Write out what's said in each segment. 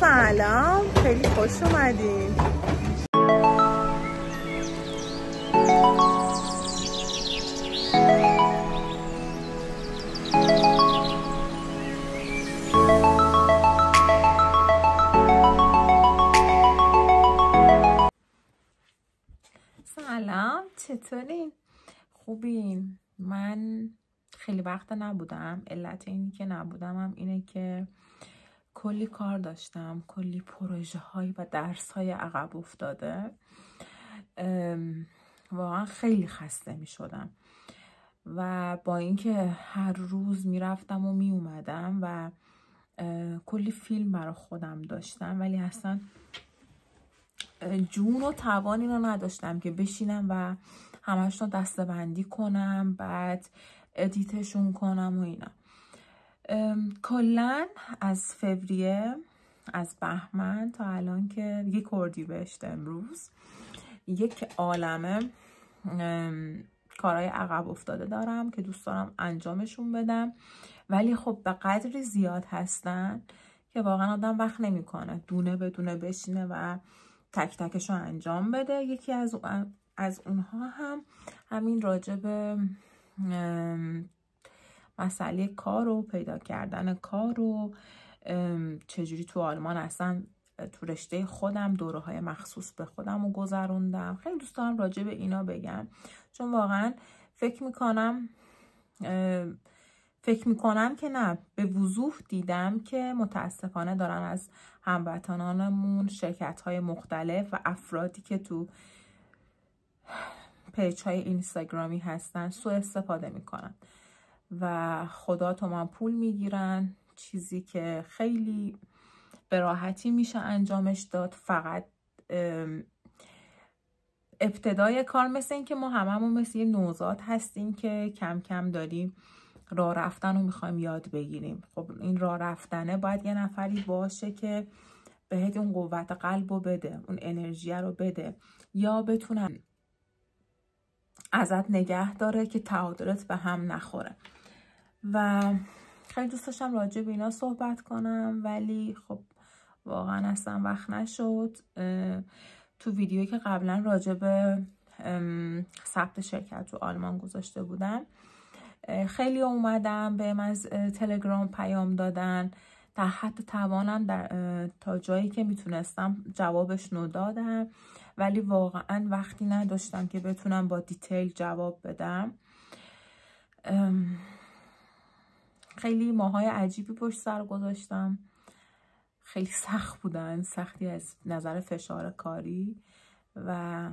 سلام، خیلی خوش اومدین. سلام، چطورین؟ خوبین؟ من خیلی وقت نبودم. علت اینی که نبودم هم اینه که کلی کار داشتم، کلی پروژه هایی و درس های عقب افتاده. واقعا خیلی خسته می شدم و با اینکه هر روز می رفتم و می اومدم و کلی فیلم برای خودم داشتم، ولی اصلا جون و توانی رو نداشتم که بشینم و همشون دسته‌بندی کنم، بعد ادیتشون کنم و اینا. کلن از فوریه، از بهمن تا الان که یک اردیبهشت امروز، یک عالمه کارهای عقب افتاده دارم که دوست دارم انجامشون بدم، ولی خب به قدری زیاد هستن که واقعا آدم وقت نمیکنه دونه به دونه بشینه و تک تکش رو انجام بده. یکی از اونها هم همین راجب مسئله کار و پیدا کردن کار و چجوری تو آلمان اصلا تو رشته خودم دوره های مخصوص به خودم رو گذروندم. خیلی دوست دارم راجب اینا بگم، چون واقعا فکر میکنم که نه، به وضوح دیدم که متاسفانه دارن از هموطنانمون شرکت های مختلف و افرادی که تو پیج های اینستاگرامی هستن سوء استفاده میکنن و خدا تومن پول میگیرن، چیزی که خیلی به راحتی میشه انجامش داد. فقط ابتدای کار مثل این که ما هممون مثل یه نوزاد هستیم که کم کم داریم راه رفتن رو میخوایم یاد بگیریم. خب این راه رفتنه باید یه نفری باشه که بهت اون قوت قلب رو بده، اون انرژی رو بده، یا بتونن ازت نگه داره که تعادلت به هم نخوره. و خیلی دوست داشتم راجع به اینا صحبت کنم، ولی خب واقعا اصلا وقت نشد. تو ویدیویی که قبلا راجع به ثبت شرکت تو آلمان گذاشته بودم، خیلی اومدم بهم از تلگرام پیام دادن، در حد توانم تا جایی که میتونستم جوابش رو دادم، ولی واقعا وقتی نداشتم که بتونم با دیتیل جواب بدم. خیلی ماهای عجیبی پشت سر گذاشتم، خیلی سخت بودن، سختی از نظر فشار کاری و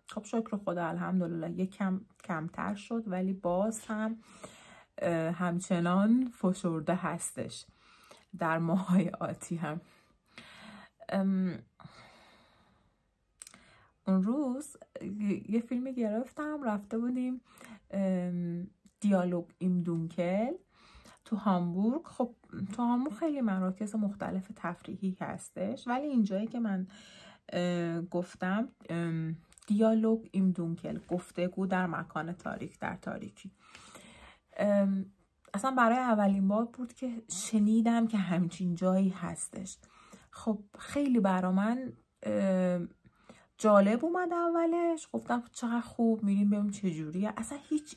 خب شکر خدا الحمدلله یکم کمتر شد، ولی باز هم همچنان فشرده هستش در ماهای آتی هم. اون روز یه فیلمی گرفتم، رفته بودیم دیالوگ ایم دونکل تو هامبورگ. خب تو هامبورگ خیلی مراکز مختلف تفریحی هستش، ولی اینجایی که من گفتم دیالوگ ایم دونکل، گفتگو در مکان تاریک، در تاریکی، اصلا برای اولین بار بود که شنیدم که همچین جایی هستش. خب خیلی برا من جالب اومد اولش، گفتم چقدر خوب، میریم ببینیم چجوریه. اصلا هیچ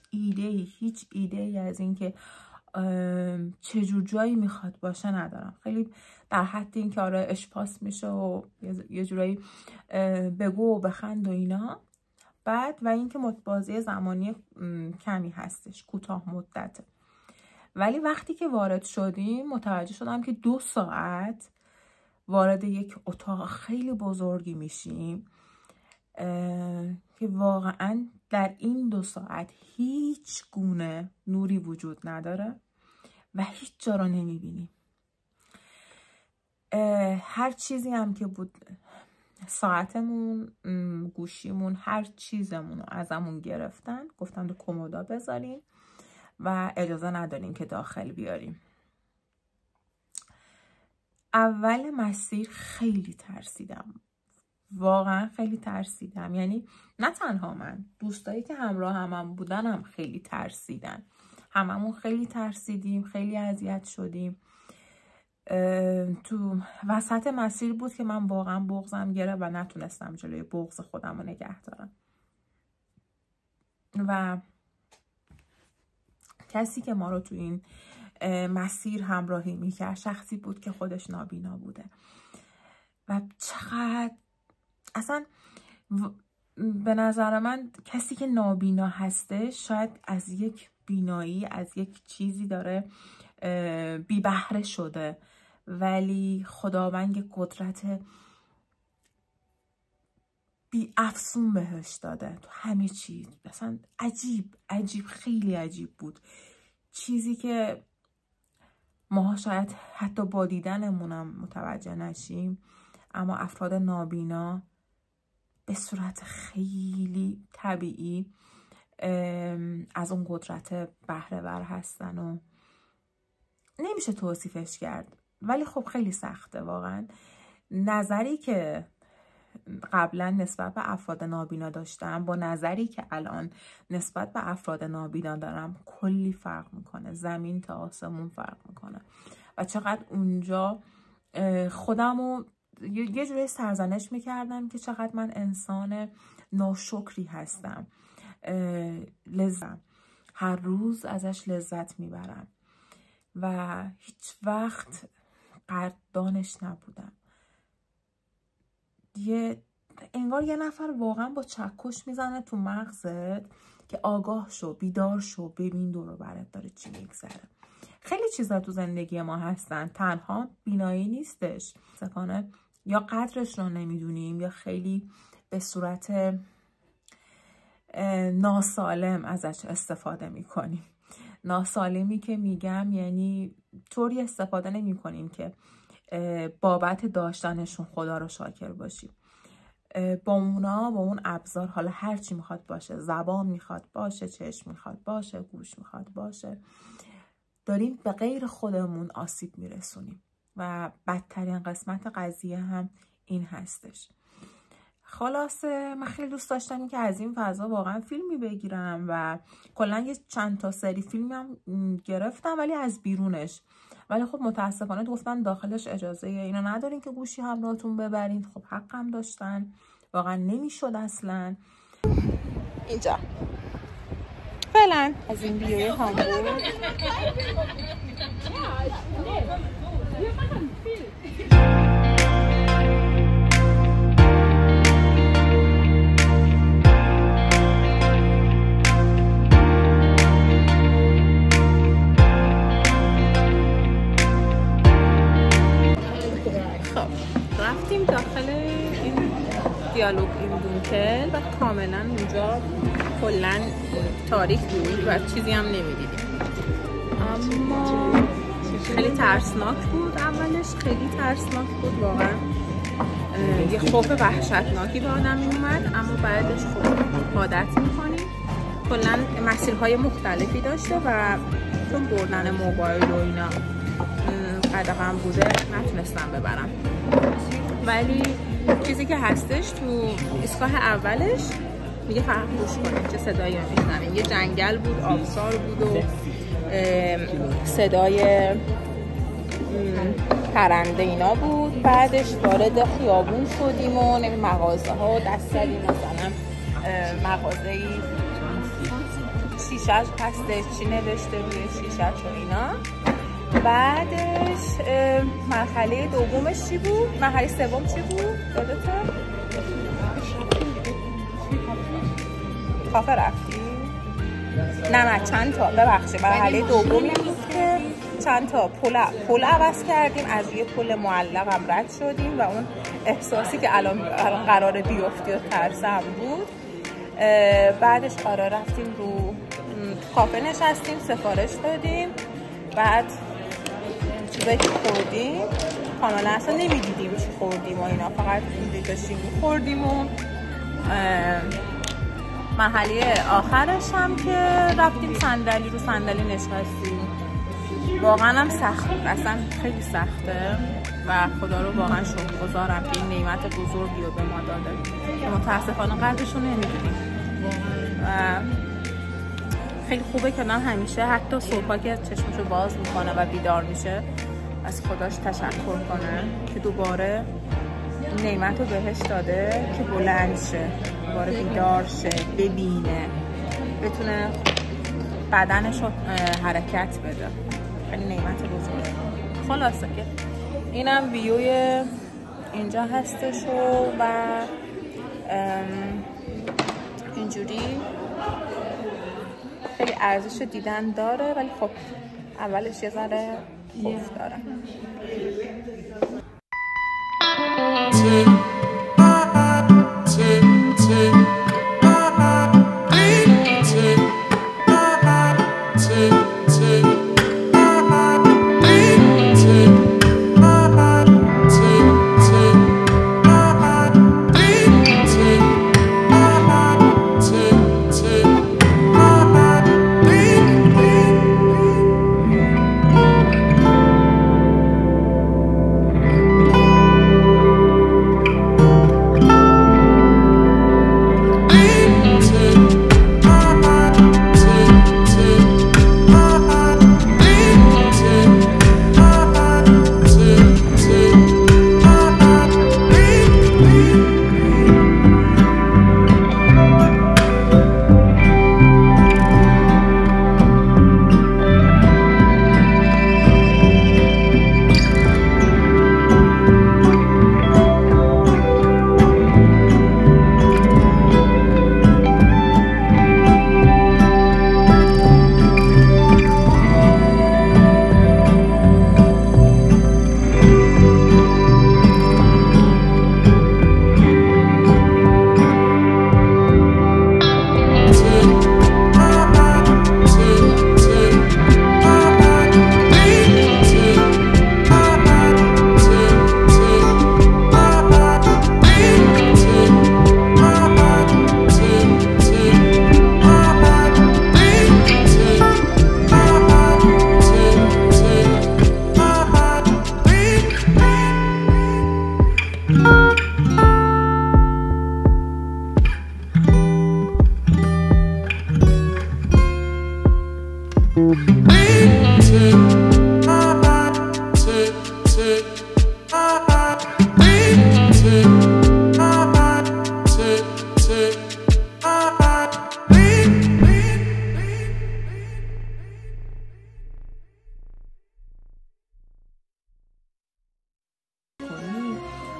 ایده ای از این که چجور جایی میخواد باشه ندارم. خیلی در حد این که آره اشپاس میشه و یه جورایی بگو و بخند و اینا. بعد و اینکه بازی زمانی کمی هستش، کوتاه مدته، ولی وقتی که وارد شدیم متوجه شدم که 2 ساعت وارد یک اتاق خیلی بزرگی میشیم که واقعا در این 2 ساعت هیچ گونه نوری وجود نداره و هیچ جا رو نمیبینیم. هر چیزی هم که بود، ساعتمون، گوشیمون، هر چیزمون رو ازمون گرفتن، گفتن تو کمودا بذارین و اجازه ندارین که داخل بیاریم. اول مسیر خیلی ترسیدم، واقعا خیلی ترسیدم. یعنی نه تنها من، دوستایی که همراه هم بودن هم خیلی ترسیدن، هممون خیلی ترسیدیم، خیلی اذیت شدیم. تو وسط مسیر بود که من واقعا بغضم گرفت و نتونستم جلوی بغض خودم رو نگه دارم. و کسی که ما رو تو این مسیر همراهی میکرد شخصی بود که خودش نابینا بوده و چقدر اصلا به نظر من کسی که نابینا هسته شاید از یک بینایی، از یک چیزی داره بی بهره شده، ولی خداوند یک قدرت بی افزون بهش داده تو همه چیز. مثلا عجیب خیلی عجیب بود، چیزی که ما شاید حتی با دیدنمونم متوجه نشیم، اما افراد نابینا به صورت خیلی طبیعی از اون قدرت بهره ور هستن و نمیشه توصیفش کرد. ولی خب خیلی سخته واقعا. نظری که قبلا نسبت به افراد نابینا داشتم با نظری که الان نسبت به افراد نابینا دارم کلی فرق میکنه، زمین تا آسمون فرق میکنه. و چقدر اونجا خودمو یه جوری سرزنش میکردم که چقدر من انسان ناشکری هستم. هر روز ازش لذت میبرم و هیچ وقت قدردانش نبودم. انگار یه نفر واقعا با چکش میزنه تو مغزت که آگاه شو، بیدار شو، ببین دور و برت داره چی میگذره. خیلی چیزا تو زندگی ما هستن، تنها بینایی نیستش، سکانه یا قدرش رو نمیدونیم یا خیلی به صورت ناسالم ازش استفاده میکنیم. ناسالمی که میگم یعنی طوری استفاده نمی کنیم که بابت داشتنشون خدا رو شاکر باشیم. با اون ابزار، حالا هر چی میخواد باشه، زبان میخواد باشه، چشم میخواد باشه، گوش میخواد باشه، داریم به غیر خودمون آسیب میرسونیم و بدترین قسمت قضیه هم این هستش. خلاصه من خیلی دوست داشتم این که از این فضا واقعا فیلمی بگیرم و کلا یه چند تا سری فیلمی هم گرفتم ولی از بیرونش. ولی خب متاسفانه گفتن داخلش اجازه اینو ندارین که گوشی همراهتون ببرین. خب حق هم داشتن، واقعا نمیشد اصلا. اینجا فعلا از این بیوی هامبورگ رفتیم داخل این دیالوگ این دونکل و کاملا اونجا کلا تاریک بود و چیزی هم نمیدیدیم. اما خیلی ترسناک بود، اولش خیلی ترسناک بود واقعا، یه خوف وحشتناکی به آدم اومد، اما بعدش خب عادت میکنیم. کلا مسیرهای مختلفی داشته و چون بردن موبایل و اینا قدغن بوده نتونستم ببرم. ولی چیزی که هستش تو ایستگاه اولش میگه فقط گوش کنید چه صدایی میشنویم. یه جنگل بود، آبسار بود و صدای پرنده اینا بود. بعدش وارد خیابون شدیم و مغازه ها دست زدیم، مثلا مغازه‌ای شیشه‌اش پسته چی نوشته روی شیشه‌اش و اینا. بعدش مرحله دومش چی بود؟ مرحله سوم چی بود؟ یادته؟ کافه رفتی؟ نه چند تا، ببخشید مرحله دومی بود که چند تا پل عوض کردیم، از یه پل معلق هم رد شدیم و اون احساسی که الان قراره بیفتی و ترسم بود. بعدش رفتیم رو کافه نشستیم، سفارش دادیم، بعد چیزایی که خوردیم کاملا اصلا نمیدیدیم چی خوردیم و اینا، فقط اینجوری داشتیم خوردیم. و مرحله آخرش هم که رفتیم صندلی رو صندلی نشستیم. واقعا هم سخت بود، اصلا خیلی سخته و خدا رو واقعا شکرگزارم که این نعمت بزرگی رو به ما داده که متاسفانه قدرش رو نمیدونیم. و خیلی خوبه که من همیشه حتی صبحا که چشمشو باز میکنه و بیدار میشه از خداش تشکر کنه که دوباره این نعمت رو بهش داده که بلند شه، دوباره بیدار شه، ببینه، بتونه بدنش رو حرکت بده. خیلی نعمت بزرگه. خلاصه که اینم ویوی اینجا هستش و اینجوری خیلی ارزش دیدن داره، ولی خب اولش یه ذره خوف داره.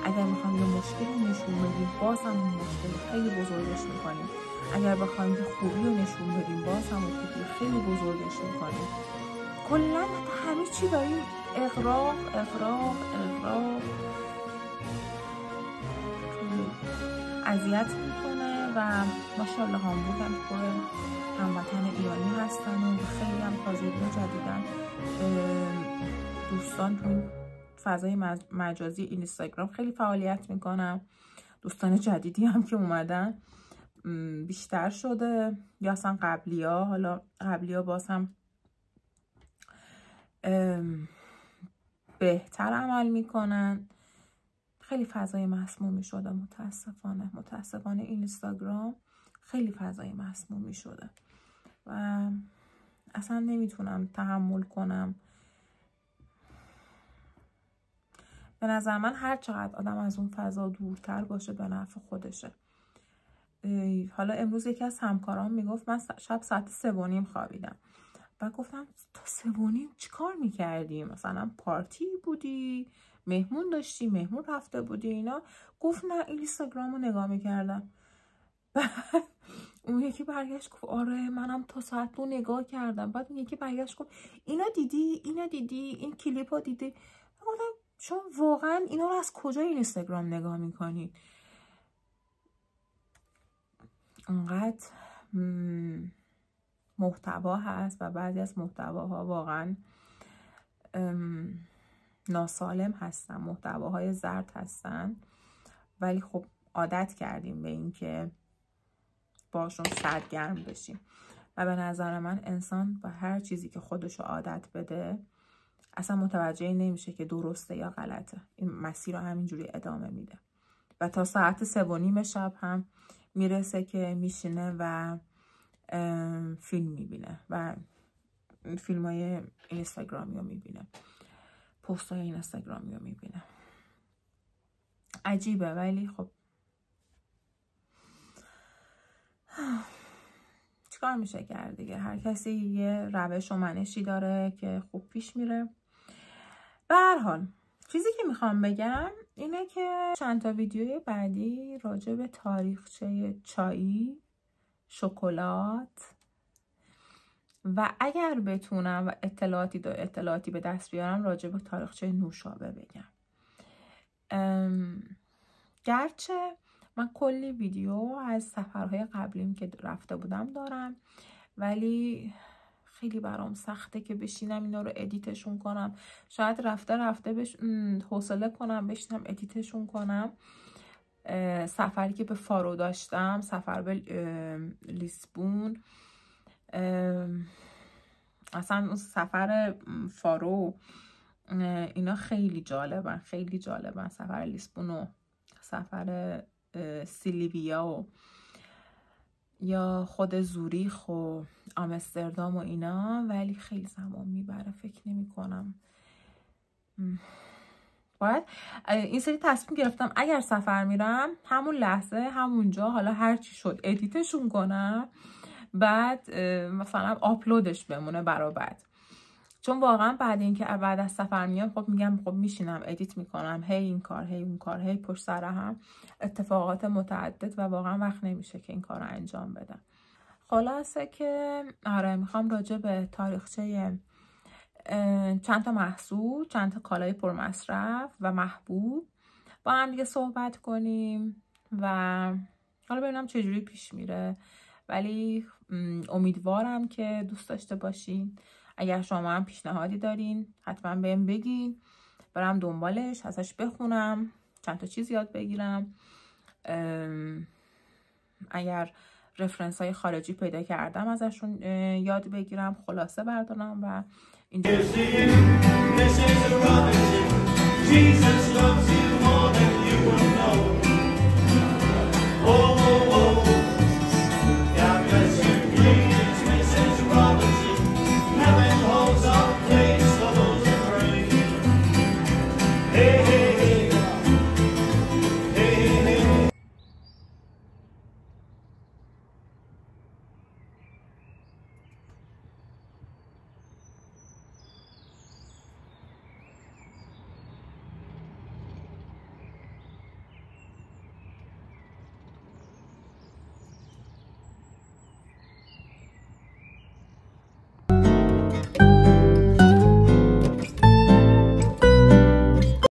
اگر بخوایم یه مشکلی نشون بدیم باز هم اون مشکل خیلی بزرگش میکنیم. اگر بخوایم یه خوبی رو نشون بدیم باز هم اون خوبی خیلی بزرگش میکنیم. کلا همه چی داریم اغراق اذیت میکنه و ماشاءالله هامبورگ هم پر هموطن ایرانی هستن و خیلی هم تازگی جدیدن دوستان تو فضای مجازی اینستاگرام خیلی فعالیت میکنم. دوستان جدیدی هم که اومدن بیشتر شده، یا اصلا حالا قبلیا باز هم بهتر عمل میکنن. خیلی فضای مسمومی شده متاسفانه اینستاگرام خیلی فضای مسمومی شده و اصلا نمیتونم تحمل کنم. به نظر من هر چقدر آدم از اون فضا دورتر باشه به نفع خودشه. حالا امروز یکی از همکارام میگفت من شب ساعت 3:30 خوابیدم و گفتم تا 3:30 چی کار میکردی؟ مثلا پارتی بودی؟ مهمون داشتی؟ مهمون رفته بودی اینا؟ گفت نه اینستاگرام رو نگاه میکردم. اون یکی برگشت گفت آره منم تا ساعت 2 نگاه کردم. بعد اون یکی برگشت گفت اینا دیدی این کلیپ ها دیدی؟ گفتم شما واقعا اینا رو از کجا اینستاگرام نگاه میکنید؟ انقدر محتوا هست و بعضی از محتواها واقعا ناسالم هستن، محتواهای زرد هستن، ولی خب عادت کردیم به این که باشون سرگرم بشیم و به نظر من انسان با هر چیزی که خودشو عادت بده اصلا متوجه نمیشه که درسته یا غلطه. این مسیر رو همینجوری ادامه میده و تا ساعت 3:30 شب هم میرسه که میشینه و فیلم میبینه و فیلم های اینستاگرامی رو میبینه. پست‌های اینستاگرامی رو میبینه. عجیبه ولی خب چیکار میشه کرد دیگه. هر کسی یه روش و منشی داره که خوب پیش میره. به هر حال چیزی که میخوام بگم اینه که چند تا ویدیوی بعدی راجع به تاریخچه چایی، شکلات و اگر بتونم و اطلاعاتی به دست بیارم راجع به تاریخچه نوشابه بگم. گرچه من کلی ویدیو از سفرهای قبلیم که رفته بودم دارم، ولی خیلی برام سخته که بشینم اینا رو ادیتشون کنم. شاید رفته حوصله کنم بشینم ادیتشون کنم. سفری که به فارو داشتم، سفر به لیسبون، اصلا اون سفر فارو اینا خیلی جالبن، خیلی جالبن. سفر لیسبون و سفر سیلیویا و یا خود زوریخ و آمستردام و اینا، ولی خیلی زمان میبره. فکر نمی کنم باید این سری تصمیم گرفتم اگر سفر میرم همون لحظه همونجا حالا هر چی شد ادیتشون کنم، بعد مثلا آپلودش بمونه برای بعد. چون واقعا بعد اینکه بعد از سفر میام خب میگم خب میشینم ادیت میکنم، هی این کار هی اون کار، هی پشت سر هم اتفاقات متعدد و واقعا وقت نمیشه که این کار رو انجام بدم. خلاصه که آره میخوام راجع به تاریخچه چند تا محصول، چند تا کالای پرمصرف و محبوب با هم دیگه صحبت کنیم و حالا ببینم چجوری پیش میره. ولی امیدوارم که دوست داشته باشین. اگر شما هم پیشنهادی دارین حتما بهم بگین، برم دنبالش، ازش بخونم، چند تا چیز یاد بگیرم. اگر رفرنس های خارجی پیدا کردم ازشون یاد بگیرم، خلاصه بردارم و اینجا